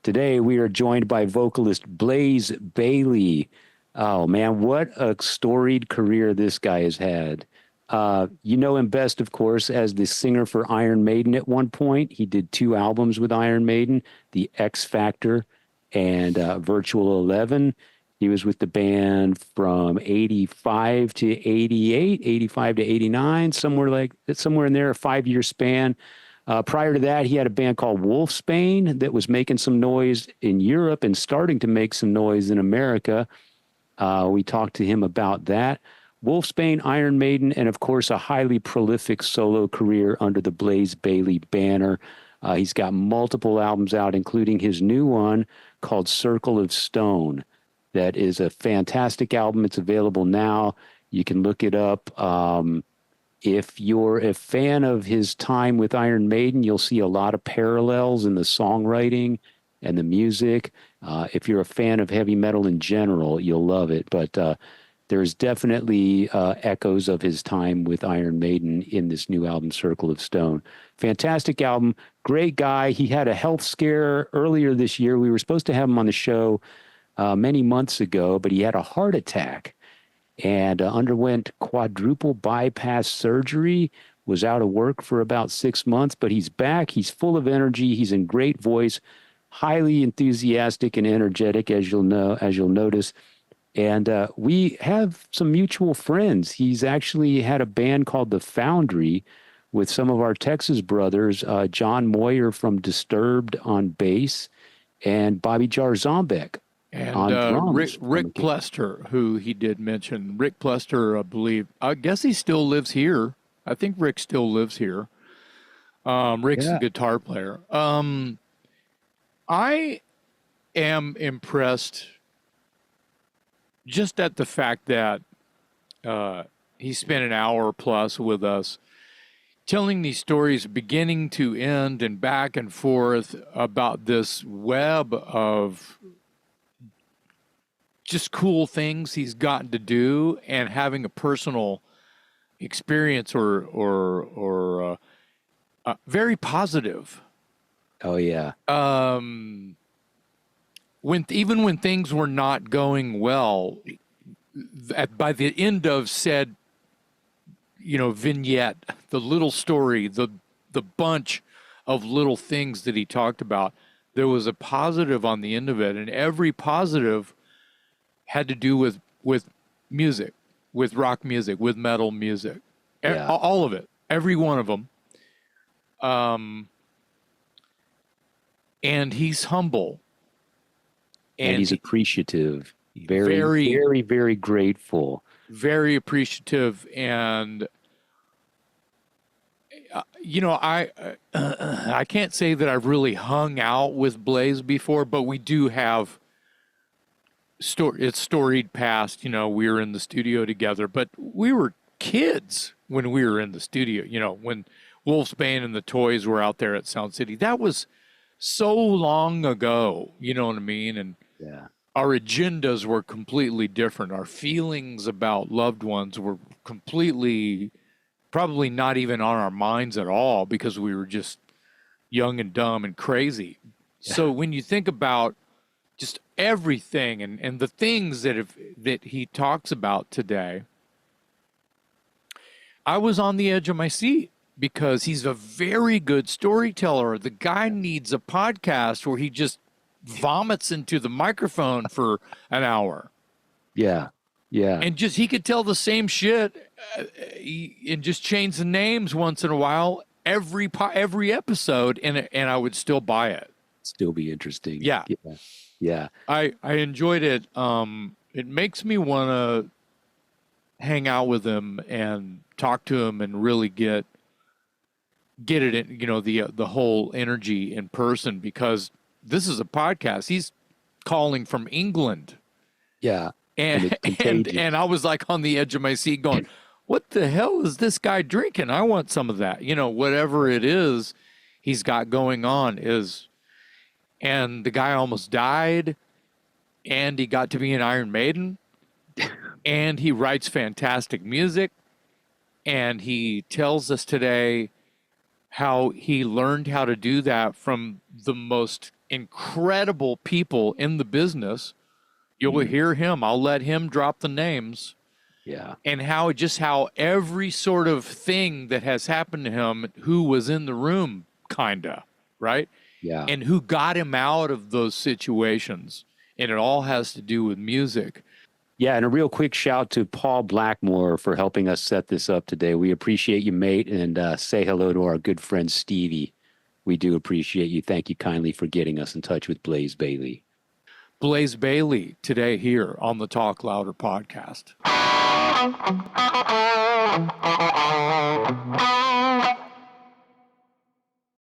Today, we are joined by vocalist Blaze Bayley. Oh, man, what a storied career this guy has had. You know him best, of course, as the singer for Iron Maiden at one point. He did 2 albums with Iron Maiden, The X Factor and Virtual 11. He was with the band from 85 to 88, 85 to 89, somewhere in there, a 5-year span. Prior to that, he had a band called Wolfsbane that was making some noise in Europe and starting to make some noise in America. We talked to him about that. Wolfsbane, Iron Maiden, and of course, a highly prolific solo career under the Blaze Bayley banner. He's got multiple albums out, including his new one called Circle of Stone. That is a fantastic album. It's available now. You can look it up. If you're a fan of his time with Iron Maiden, you'll see a lot of parallels in the songwriting and the music. If you're a fan of heavy metal in general, you'll love it. But there's definitely echoes of his time with Iron Maiden in this new album, Circle of Stone. Fantastic album. Great guy. He had a health scare earlier this year. We were supposed to have him on the show many months ago, but he had a heart attack and underwent quadruple bypass surgery, was out of work for about 6 months, but he's back. He's full of energy. He's in great voice, highly enthusiastic and energetic, as you'll notice. And we have some mutual friends. He's actually had a band called The Foundry with some of our Texas brothers, John Moyer from Disturbed on bass and Bobby Jarzambek and on drums. Rick Plester, who he did mention. Rick Plester, I guess he still lives here. I think Rick still lives here. Rick's a guitar player. I am impressed just at the fact that he spent an hour plus with us telling these stories beginning to end and back and forth about this web of just cool things he's gotten to do and having a personal experience or very positive. Oh, yeah. Even when things were not going well, by the end of said, vignette, the little story, the bunch of little things that he talked about, there was a positive on the end of it, and every positive had to do with music, with rock music, with metal music, all of it, every one of them. And he's humble. And he's appreciative, very, very grateful. Very appreciative. And, I can't say that I've really hung out with Blaze before, but we do have it's storied past. We were in the studio together, but we were kids when we were in the studio, when Wolfsbane and the Toys were out there at Sound City. That was so long ago, you know what I mean? And our agendas were completely different. Our feelings about loved ones were completely, probably not even on our minds at all, because we were just young and dumb and crazy. So when you think about just everything and the things that he talks about today, I was on the edge of my seat, because he's a very good storyteller. The guy needs a podcast where he just vomits into the microphone for an hour. Yeah. And he could tell the same shit and just change the names once in a while every episode, and I would still buy it. Still be interesting. Yeah. I enjoyed it. It makes me want to hang out with him and talk to him and really get it in, the whole energy in person, because this is a podcast. He's calling from England. Yeah. And I was like on the edge of my seat going, what the hell is this guy drinking? I want some of that. Whatever it is he's got going on and the guy almost died, and he got to be in Iron Maiden, and he writes fantastic music, and he tells us today how he learned how to do that from the most incredible people in the business. You'll hear him. I'll let him drop the names. Yeah. And how every sort of thing that has happened to him, who was in the room, kinda, right? Yeah. And who got him out of those situations. And it all has to do with music. Yeah, and a real quick shout to Paul Blackmore for helping us set this up today. We appreciate you, mate, and say hello to our good friend Stevie. We do appreciate you. Thank you kindly for getting us in touch with Blaze Bayley. Blaze Bayley today here on the Talk Louder podcast.